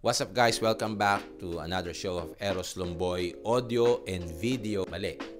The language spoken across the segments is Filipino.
What's up guys? Welcome back to another show of Eros Lomboy Audio and Video.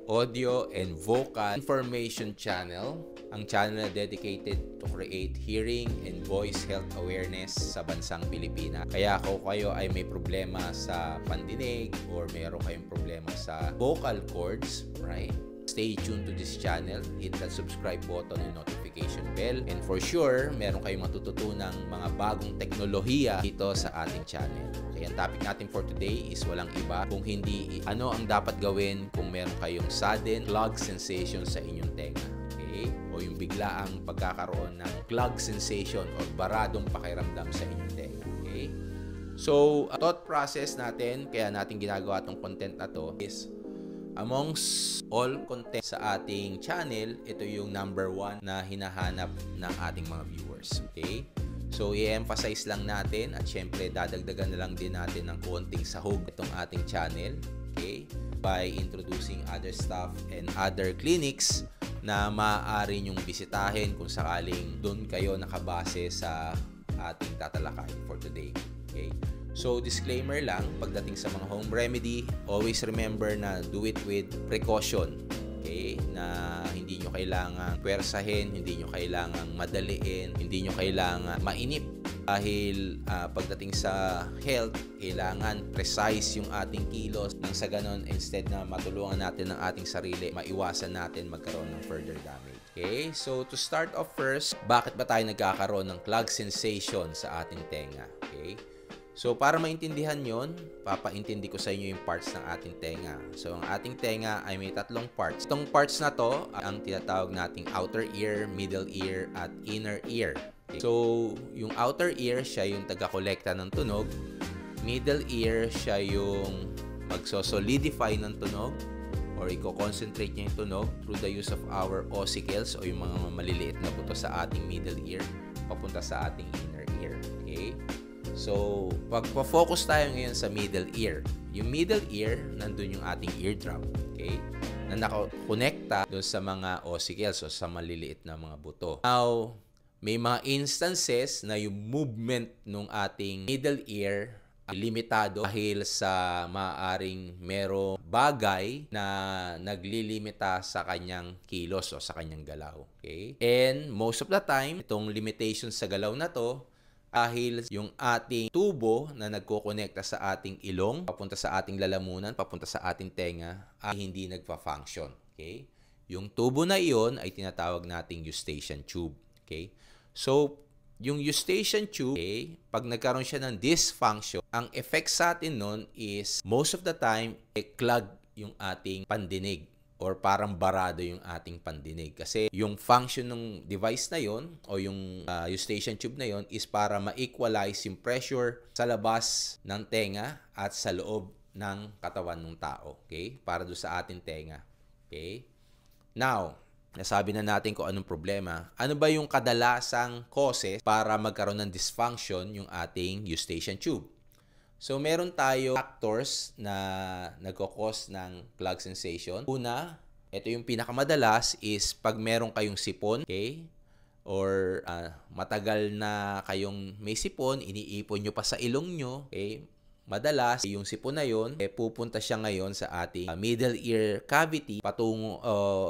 Audio and Vocal Information Channel. Ang channel na dedicated to create hearing and voice health awareness sa bansang Pilipinas. Kaya kung kayo ay may problema sa pandinig or mayroon kayong problema sa vocal cords, right? Stay tuned to this channel, hit that subscribe button and notification bell. And for sure, meron kayong matututunang mga bagong teknolohiya dito sa ating channel. Okay, ang topic natin for today is walang iba kung hindi ano ang dapat gawin kung meron kayong sudden clog sensation sa inyong tenga. Okay? O yung biglaang pagkakaroon ng clog sensation o baradong pakiramdam sa inyong tenga. Okay? So, thought process natin, kaya natin ginagawa itong content na to is amongst all content sa ating channel, ito yung number 1 na hinahanap ng ating mga viewers. Okay? So, i-emphasize lang natin at syempre dadagdagan na lang din natin ng konting sahog itong ating channel. Okay? By introducing other stuff and other clinics na maaari nyong bisitahin kung sakaling doon kayo nakabase sa ating tatalakay for today. Okay? So, disclaimer lang, pagdating sa mga home remedy, always remember na do it with precaution. Okay? Na hindi nyo kailangan pwersahin, hindi nyo kailangan madaliin, hindi nyo kailangan mainip. Dahil pagdating sa health, kailangan precise yung ating kilos. Nang sa ganon, instead na matulungan natin ang ating sarili, maiwasan natin magkaroon ng further damage. Okay? So, to start off first, bakit ba tayo nagkakaroon ng clog sensation sa ating tenga? Okay? So, para maintindihan yon, papaintindi ko sa inyo yung parts ng ating tenga. So, ang ating tenga ay may 3 parts. Itong parts na to, ang tinatawag nating outer ear, middle ear, at inner ear. Okay. So, yung outer ear, siya yung taga-kolekta ng tunog. Middle ear, siya yung magso-solidify ng tunog or i-concentrate niya yung tunog through the use of our ossicles o yung mga maliliit na buto sa ating middle ear papunta sa ating inner ear. Okay? So, pagpa-focus tayo ngayon sa middle ear. Yung middle ear, nandun yung ating eardrum. Okay? Na nakakonekta doon sa mga ossicles o sa maliliit na mga buto. Now, may mga instances na yung movement ng ating middle ear ay limitado dahil sa maaaring merong bagay na naglilimita sa kanyang kilos o sa kanyang galaw. Okay? And most of the time, itong limitation sa galaw na to, dahil yung ating tubo na nagkokonekta sa ating ilong, papunta sa ating lalamunan, papunta sa ating tenga, ay hindi nagpa-function. Okay? Yung tubo na iyon ay tinatawag nating eustachian tube. Okay? So, yung eustachian tube, okay, pag nagkaroon siya ng dysfunction, ang effect sa atin nun is, most of the time, clog yung ating pandinig. Or parang barado yung ating pandinig. Kasi yung function ng device na yon o yung eustachian tube na yon is para ma-equalize yung pressure sa labas ng tenga at sa loob ng katawan ng tao. Okay? Para doon sa ating tenga. Okay? Now, nasabi na natin kung anong problema. Ano ba yung kadalasang causes para magkaroon ng dysfunction yung ating eustachian tube? So, meron tayo factors na nagkakos ng clog sensation. Una, ito yung pinakamadalas is pag meron kayong sipon, okay? Or matagal na kayong may sipon, iniipon nyo pa sa ilong nyo, okay? Madalas, yung sipon na yun, pupunta siya ngayon sa ating middle ear cavity, patungo,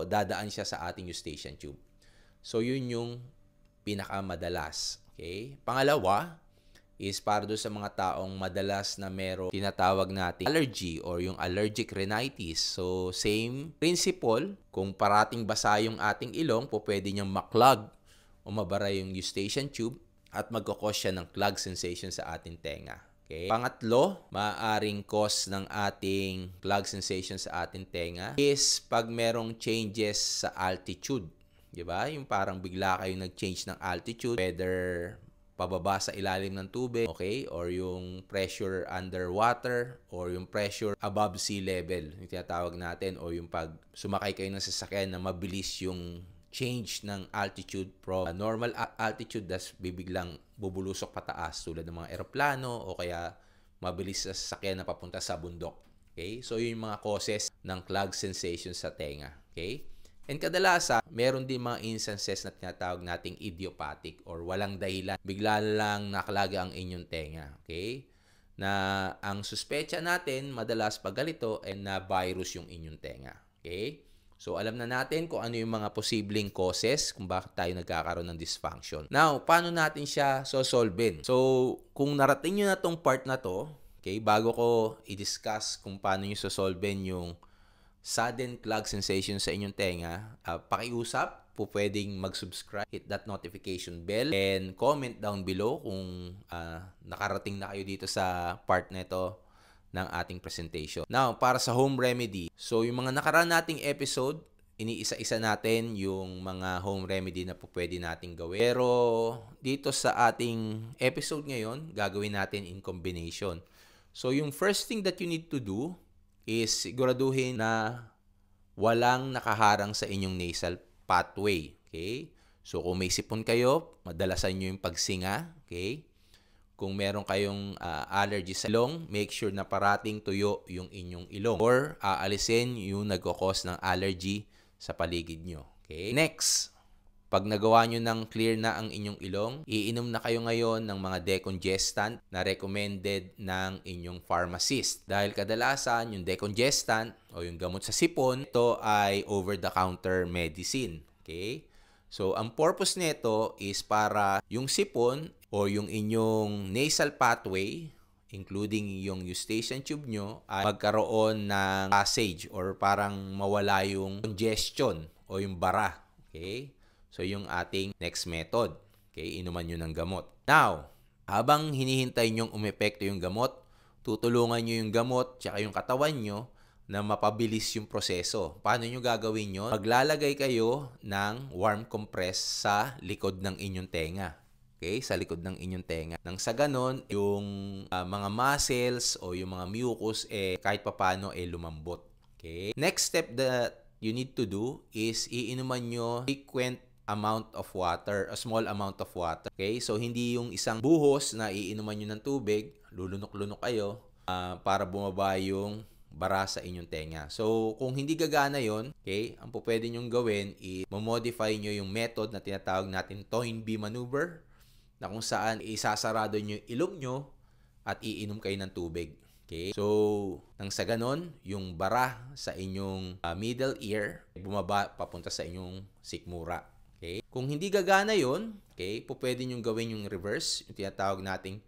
dadaan siya sa ating eustachian tube. So, yun yung pinakamadalas. Okay? Pangalawa, is para doon sa mga taong madalas na meron tinatawag natin allergy or yung allergic rhinitis. So, same principle. Kung parating basa yung ating ilong, pwede niyang maklog o mabara yung eustachian tube at magkakos siya ng clog sensation sa ating tenga. Okay? Pangatlo, maaaring cause ng ating clog sensation sa ating tenga is pag merong changes sa altitude. Diba? Yung parang bigla kayo nag-change ng altitude, whether pababa sa ilalim ng tubig, okay? Or yung pressure underwater, or yung pressure above sea level, yung tinatawag natin, o yung pag sumakay kayo ng sasakyan na mabilis yung change ng altitude from normal altitude, das bibiglang bubulusok pataas tulad ng mga eroplano o kaya mabilis sa sasakyan na papunta sa bundok. Okay? So, yun yung mga causes ng clog sensation sa tenga. Okay? And kadalasan, meron din mga instances na tinatawag nating idiopathic or walang dahilan. Bigla lang nakalaga ang inyong tenga. Okay? na ang suspecha natin madalas pag ganito ay na virus yung inyong tenga. Okay? So, alam na natin kung ano yung mga posibleng causes kung bakit tayo nagkakaroon ng dysfunction. Now, paano natin siya solvein? So, kung narating nyo na tong part na to, okay, bago ko i-discuss kung paano nyo solvein yung sudden clog sensation sa inyong tenga, pakiusap, pwedeng mag-subscribe, hit that notification bell, and comment down below kung nakarating na kayo dito sa part na ito ng ating presentation. Now, para sa home remedy, so yung mga nakaraan nating episode, iniisa-isa natin yung mga home remedy na pwede nating gawin. Pero dito sa ating episode ngayon, gagawin natin in combination. So, yung first thing that you need to do is siguraduhin na walang nakaharang sa inyong nasal pathway. Okay? So, kung may sipon kayo, madalasan nyo yung pagsinga. Okay? Kung meron kayong allergy sa ilong, make sure na parating tuyo yung inyong ilong. Or aalisin yung nagkakos ng allergy sa paligid nyo. Okay? Next, pag nagawa nyo ng clear na ang inyong ilong, iinom na kayo ngayon ng mga decongestant na recommended ng inyong pharmacist. Dahil kadalasan, yung decongestant o yung gamot sa sipon, ito ay over-the-counter medicine. Okay? So, ang purpose nito is para yung sipon o yung inyong nasal pathway, including yung eustachian tube nyo, ay magkaroon ng passage or parang mawala yung congestion o yung bara. Okay? So, yung ating next method. Okay? Inuman nyo ng gamot. Now, habang hinihintay nyong umepekto yung gamot, tutulungan nyo yung gamot tsaka yung katawan nyo na mapabilis yung proseso. Paano nyo gagawin yun? Maglalagay kayo ng warm compress sa likod ng inyong tenga. Okay? Sa likod ng inyong tenga. Nang sa ganon, yung mga muscles o yung mga mucus kahit papano lumambot. Okay? Next step that you need to do is iinuman nyo frequent amount of water, a small amount of water. Okay? So, hindi yung isang buhos na iinuman nyo ng tubig, lulunok-lunok kayo para bumaba yung bara sa inyong tenga. So, kung hindi gagana yon, okay, ang pwede nyong gawin is modify nyo yung method na tinatawag natin Toynbee maneuver, na kung saan isasarado nyo yung ilong nyo at iinom kayo ng tubig. Okay? So, nang sa ganon, yung bara sa inyong middle ear, bumaba papunta sa inyong sikmura. Okay? Kung hindi gagana yon, okay, pwede nyo gawin yung reverse, yung tinatawag nating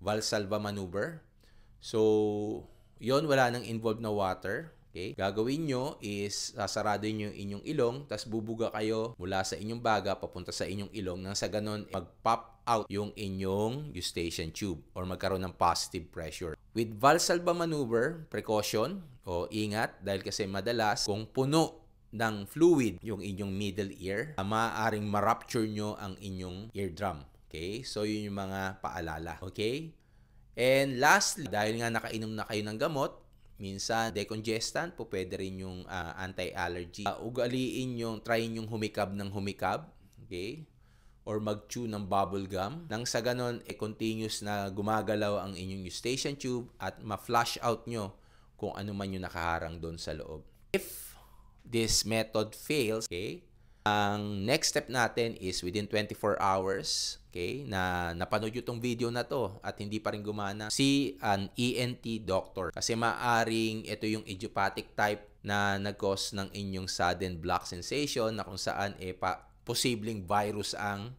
Valsalva maneuver. So, yon, wala nang involved na water. Okay? Gagawin nyo is sasarado nyo yung inyong ilong, tapos bubuga kayo mula sa inyong baga papunta sa inyong ilong, nang sa ganon mag-pop out yung inyong eustachian tube or magkaroon ng positive pressure. With Valsalva maneuver, precaution o ingat dahil kasi madalas kung puno ng fluid yung inyong middle ear, maaaring ma-rupture nyo ang inyong eardrum. Okay? So, yun yung mga paalala. Okay? And lastly, dahil nga nakainom na kayo ng gamot, minsan decongestant, pwede rin yung anti-allergy. Ugaliin yung, try yung humikab ng humikab, okay? Or mag-chew ng bubble gum. Nang sa ganon, continuous na gumagalaw ang inyong eustachian tube at ma-flush out nyo kung ano man yung nakaharang doon sa loob. If this method fails, okay, ang next step natin is within 24 hours, okay, na napanood nyo itong video na to at hindi pa rin gumana, see an ENT doctor. Kasi maaring ito yung idiopathic type na nag-cause ng inyong sudden block sensation na kung saan posibleng virus ang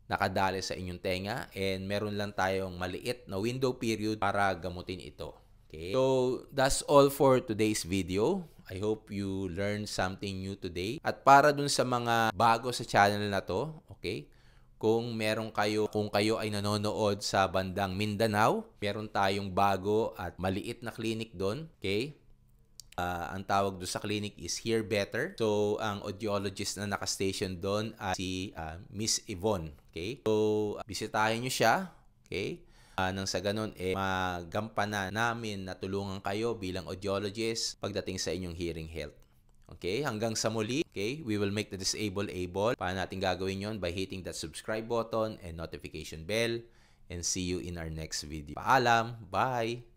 nakadali sa inyong tenga and meron lang tayong maliit na window period para gamutin ito. Okay? So, that's all for today's video. I hope you learned something new today. At para dun sa mga bago sa channel na to, okay, kung kayo ay nanonood sa bandang Mindanao, meron tayong bago at maliit na clinic doon, okay? Ang tawag doon sa clinic is Hear Better. So, ang audiologist na naka-station doon ay si Miss Yvonne, okay? So, bisitahin nyo siya, okay? Nang sa ganun, magampanan namin na tulungan kayo bilang audiologist pagdating sa inyong hearing health. Okay? Hanggang sa muli, okay? We will make the disabled able. Paano natin gagawin yon? By hitting that subscribe button and notification bell. And see you in our next video. Paalam! Bye!